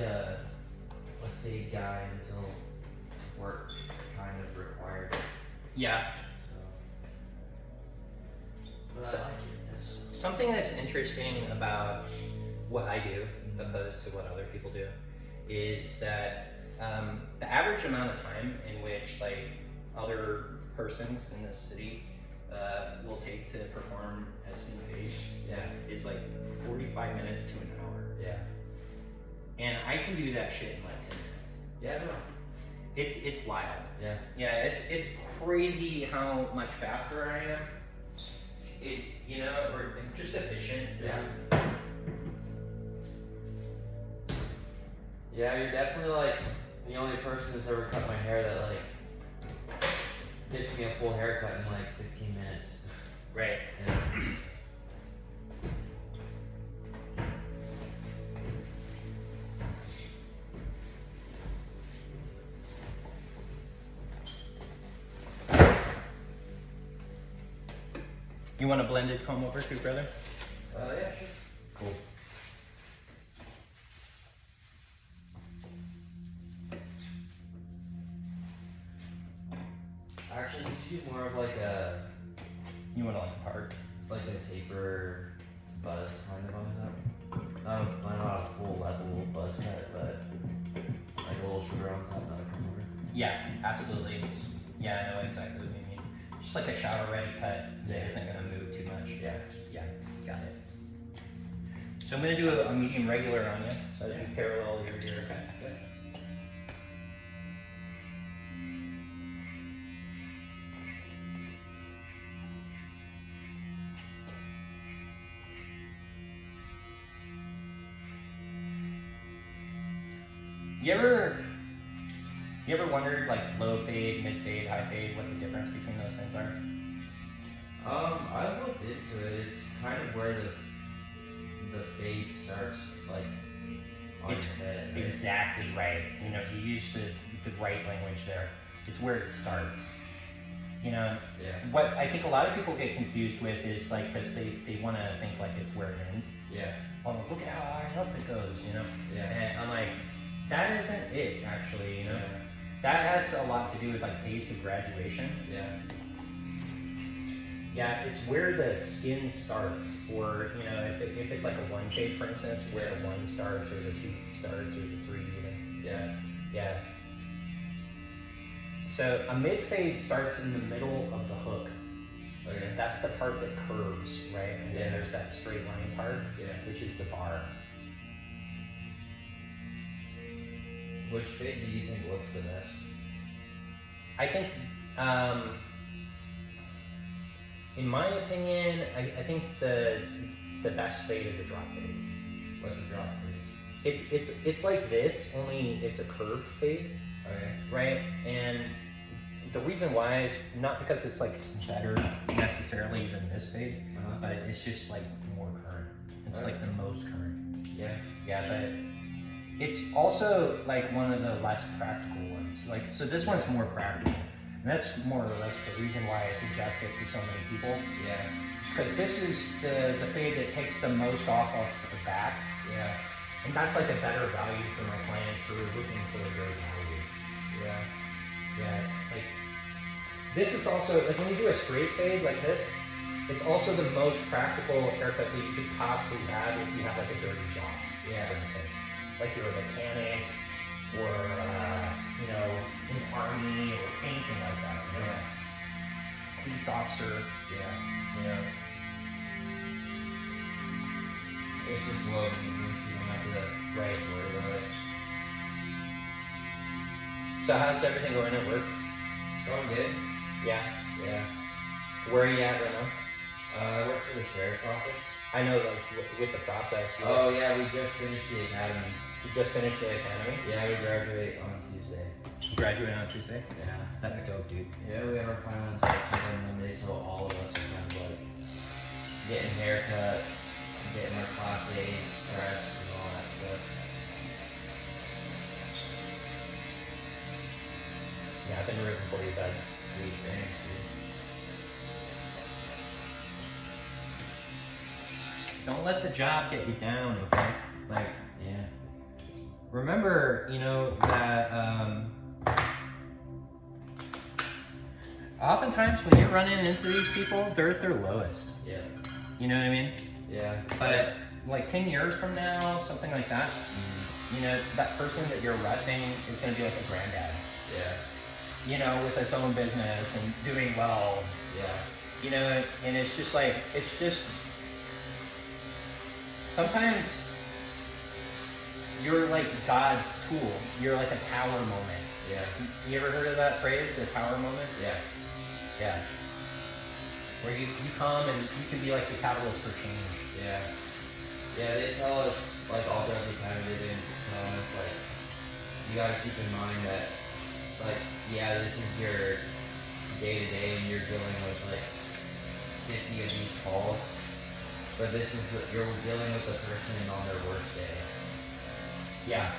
a fade guy until work kind of required it. Yeah. But So, I like it. something that's interesting about what I do, opposed to what other people do, is that the average amount of time in which like other persons in this city will take to perform a skin fade is like 45 minutes to an hour. Yeah. And I can do that shit in like 10 minutes. Yeah, no. It's wild. Yeah. Yeah, it's crazy how much faster I am. Or just efficient. Yeah. Yeah, you're definitely like the only person that's ever cut my hair that like gives me a full haircut in like 15 minutes. Right. Yeah. You want a blended comb over too, brother? Yeah, sure. Cool. Actually, you should do more of like a You want to like part? like a taper buzz kind of on top. Not a full level buzz cut, but like a little sugar on top, not a comb over. Yeah, absolutely. Yeah, I know exactly what you mean. Just like a shower ready cut that isn't gonna move too much. Yeah. Yeah, got it. So I'm gonna do a medium regular on you, so that you parallel your cut. Good. You ever wondered like low fade, mid fade, high fade, what the difference between those things are? I've looked into it. It's kind of where the fade starts, like on It's your head. Right? exactly right. You used the right language there. It's where it starts. Yeah. What I think a lot of people get confused with is like, because they want to think like it's where it ends. Yeah. Oh, look at how high up it goes, Yeah. And I'm like, that isn't it, actually, Yeah. That has a lot to do with like pace of graduation. Yeah. Yeah, it's where the skin starts, or if it's like a one fade, for instance, where the one starts, or the two starts, or the three even. Yeah. Yeah. So a mid fade starts in the middle of the hook. Okay. That's the part that curves, right? And then Yeah. there's that straight line part, which is the bar. Which fade do you think looks the best? I think, in my opinion, I think the best fade is a drop fade. What's a drop fade? It's like this, only it's a curved fade, Okay. right? And the reason why is not because it's like better necessarily than this fade, but it's just like more current. It's like the most current. Yeah. Yeah, but it's also like one of the less practical ones. Like, so this one's more practical. And that's more or less the reason why I suggest it to so many people. Yeah. Because this is the fade that takes the most off of the back. Yeah. And that's like a better value for my clients who are looking for a great value. Yeah. Yeah, like, this is also, like when you do a straight fade like this, it's also the most practical haircut that you could possibly have if you have like a dirty job. Yeah. For instance. Like you're a mechanic, or in the army, or anything like that. Yeah. Police officer. Yeah. It's just low maintenance, you don't have to worry about it. So how's everything going at work? Going good? Yeah. Yeah. Where are you at right now? I work for the sheriff's office. I know, like, with the process. Oh yeah, we just finished the academy. You just finished the academy? Yeah, we graduate on Tuesday. You graduate on Tuesday? Yeah. That's dope, dude. Yeah, we have our final inspections on Monday, so all of us are kind of like getting haircut, getting our class A's, pressed, and all that stuff. Yeah, I've been rooting for you, bud. Sweet, thanks, dude. Don't let the job get you down, okay? Like, Yeah. remember, that oftentimes when you're running into these people, they're at their lowest. Yeah. You know what I mean? Yeah. But like 10 years from now, something like that, that person that you're repping is going to be like a granddad. Yeah. With his own business and doing well. Yeah. And it's just like, sometimes you're like God's tool. You're like a power moment. Yeah. You ever heard of that phrase, the power moment? Yeah. Yeah. Where you come and you can be like the catalyst for change. Yeah. Yeah, they tell us, like, all throughout the time they've been telling us, like, you gotta keep in mind that, like, yeah, this is your day-to-day and you're dealing with, like, 50 of these calls, but this is what you're dealing with the person on their worst day. Yeah.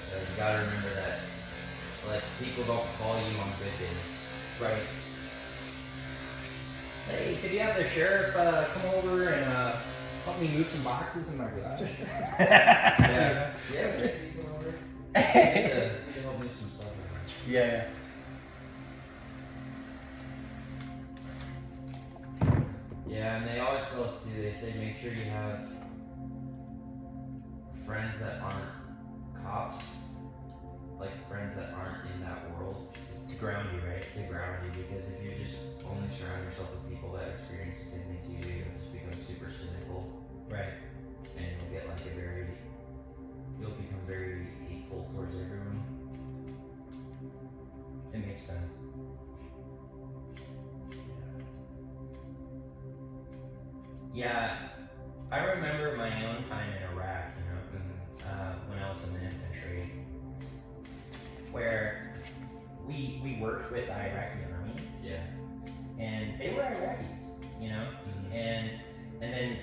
So you gotta remember that, like, people don't call you on good days. Right. Hey, could you have the sheriff come over and help me move some boxes in my garage? Yeah. Yeah, we can go over. We can help move some stuff around. Yeah. Yeah, and they always tell us too, they say make sure you have friends that aren't cops, like friends that aren't in that world. To ground you, right? To ground you, because if you just only surround yourself with people that experience the same things you do, you'll just become super cynical. Right. And you'll get like you'll become very hateful towards everyone. It makes sense. Yeah, I remember my own time in Iraq, when I was in the infantry, where we worked with the Iraqi army. Yeah. And they were Iraqis, and then,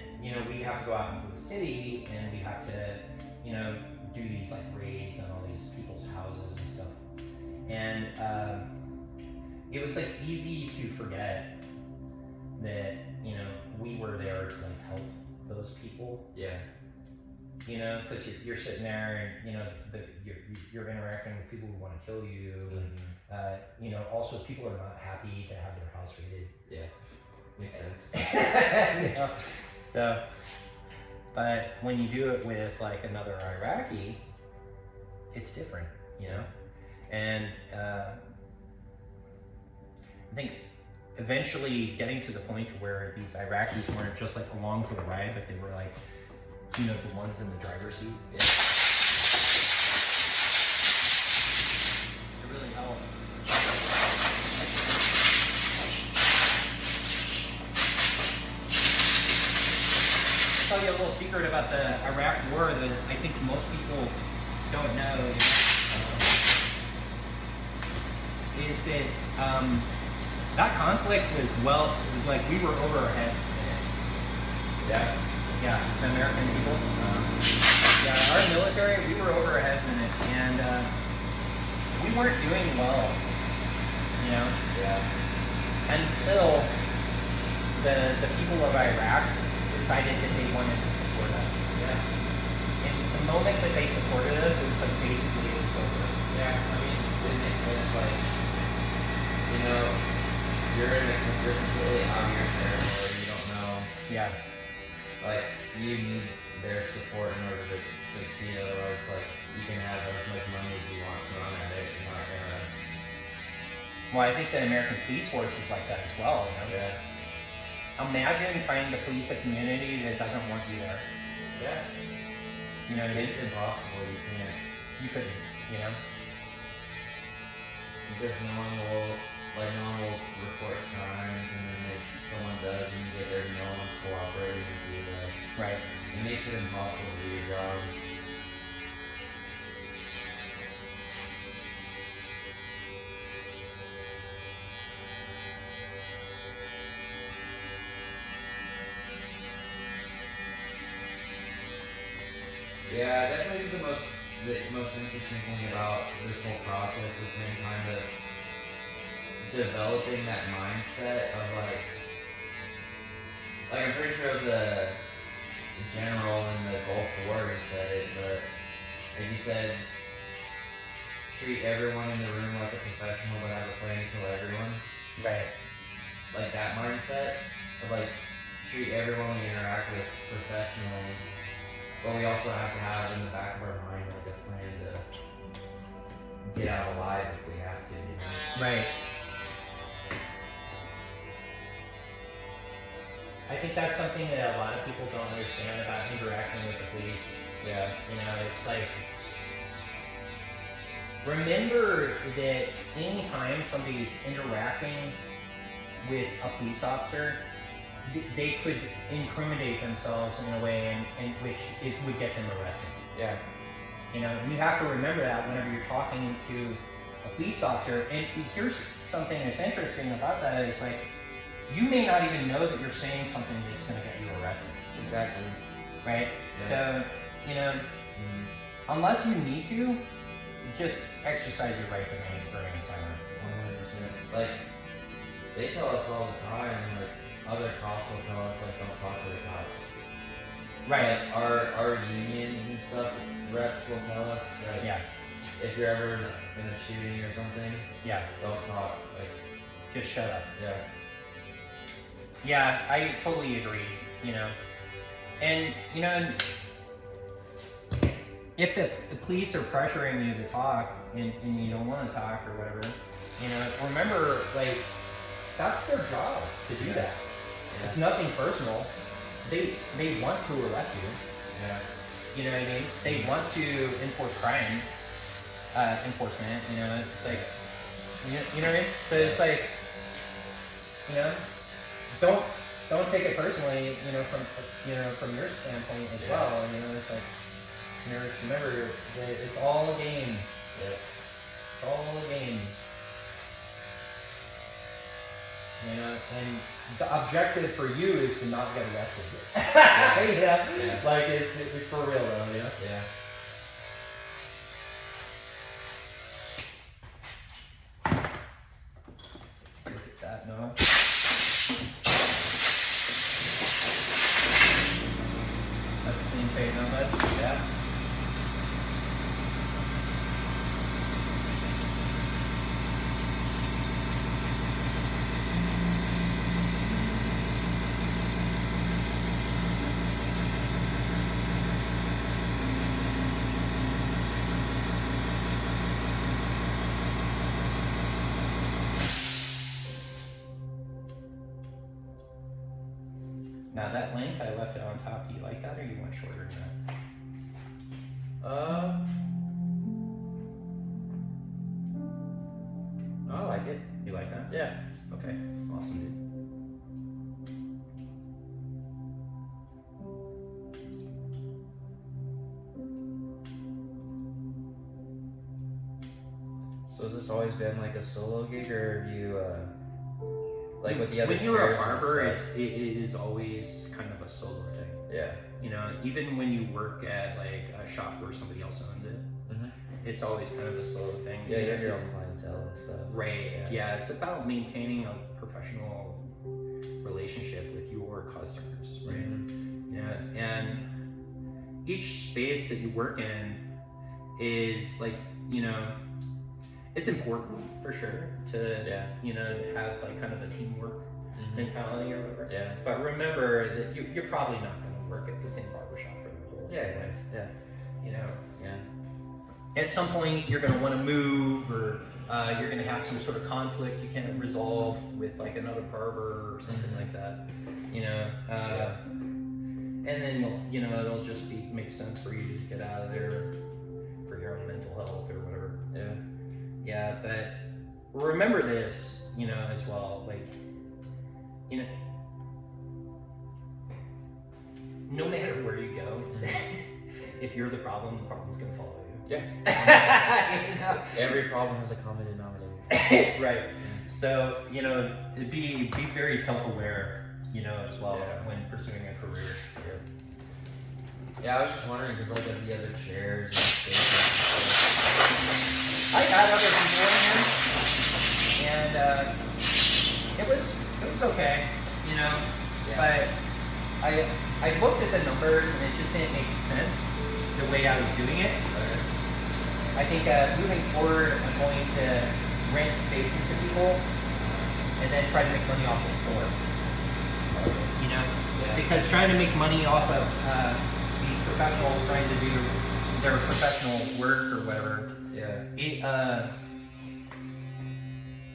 we'd have to go out into the city and we'd have to, do these like raids on all these people's houses and stuff. And it was like easy to forget that, we were there to like help those people. Yeah. Because you're sitting there and you're interacting with people who want to kill you. And, also people are not happy to have their house raided. Yeah, makes sense. So, but when you do it with like another Iraqi, it's different, And I think eventually getting to the point where these Iraqis weren't just like along for the ride, but they were like, the ones in the driver's seat. Yeah. It really helped. I'll tell you a little secret about the Iraq War that I think most people don't know. Is that that conflict was we were over our heads. Yeah. Yeah, the American people. Our military, we were over our heads in it, and we weren't doing well, Yeah. until the people of Iraq decided that they wanted to support us. Yeah. And the moment that they supported us, it was like basically it was over. Yeah, I mean, it makes sense, like, you're completely out of your territory, you don't know. Yeah. Like, you need their support in order to succeed, otherwise, like, you can have as much money as you want thrown at it, you're not gonna... Well, I think that American police force is like that as well, Yeah. Imagine trying to police a community that doesn't want you there. Yeah. You know what I mean? It's impossible, you can't. You couldn't, Because no one will report crimes, and then if someone does, and you get there, no one's cooperating with you, Right. it makes it impossible to do your job. Yeah, definitely the most interesting thing about this whole process has been kind of developing that mindset of like I'm pretty sure it was a general in the Gulf War who said it, said treat everyone in the room like a professional, but have a plan to kill everyone. Right. Like that mindset of like treat everyone we interact with professionally, but we also have to have in the back of our mind like a plan to get out alive if we have to. You know? Right. I think that's something that a lot of people don't understand about interacting with the police. Yeah. You know, it's like, remember that anytime somebody's interacting with a police officer, they could incriminate themselves in a way in which it would get them arrested. Yeah. You know, and you have to remember that whenever you're talking to a police officer. And here's something that's interesting about that is like, you may not even know that you're saying something that's going to get you arrested. Exactly. Right? Yeah. So, you know, unless you need to, just exercise your right to remain silent. 100%. Like, they tell us all the time, like, other cops will tell us, like, don't talk to the cops. Right. Like, our unions and stuff, reps will tell us, like, Yeah. if you're ever in a shooting or something, Yeah. don't talk. Like, Just shut up. yeah. Yeah, I totally agree, you know. And, you know, if the police are pressuring you to talk and you don't want to talk or whatever, you know, remember, like, that's their job to do that. Yeah. It's nothing personal. They want to arrest you. Yeah. You know what I mean? They want to enforce crime enforcement. You know, it's like, you know what I mean? So it's like, you know, don't take it personally. You know, from your standpoint as well. You know, it's like, you know, remember that it's all a game. Yeah. It's all a game. You know, and the objective for you is to not get arrested. You know? Yeah. Like it's for real though, you know? Yeah. Look at that, Noah. That's a clean fade, no bud? Yeah. Now that length, I left it on top. Do you like that, or you want shorter than that? I like it. You like that? Yeah. Okay. Awesome, dude. So has this always been like a solo gig, or have you, like with the other when you're a chairs and barber, stuff? it is always kind of a solo thing. Yeah. You know, even when you work at like a shop where somebody else owned it, it's always kind of a solo thing. Yeah, you have your own clientele and stuff. Right. Yeah, it's about maintaining a professional relationship with your customers, right? Yeah, and each space that you work in is like, you know, it's important for sure to, you know, have like kind of a teamwork mentality or whatever. Yeah. But remember that you're probably not going to work at the same barbershop for the whole life. Yeah. You know. Yeah. At some point, you're going to want to move, or you're going to have some sort of conflict you can't resolve with like another barber or something like that. You know. And then you know it'll just make sense for you to get out of there for your own mental health or whatever. Yeah. Yeah, but remember this, you know, as well. Like, you know, no matter where you go, if you're the problem's going to follow you. Yeah. You know? Every problem has a common denominator. Right. So, you know, be very self-aware, you know, as well when pursuing a career. Yeah, I was just wondering because like of the other chairs and I had other people in here, and it was okay, you know. But I looked at the numbers and it just didn't make sense the way I was doing it. I think moving forward, I'm going to rent spaces to people and then try to make money off the store. You know, because trying to make money off of these professionals trying to do their professional work or whatever,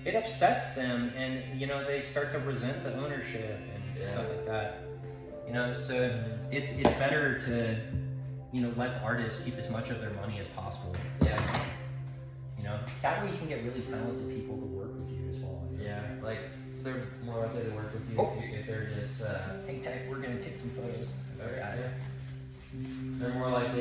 it upsets them, and you know they start to resent the ownership and stuff like that. You know, so it's better to let the artists keep as much of their money as possible. Yeah. You know, that way you can get really talented people to work with you as well. Yeah, like they're more likely to work with you if they're just. Hey Tech, we're gonna take some photos. Okay. They're more likely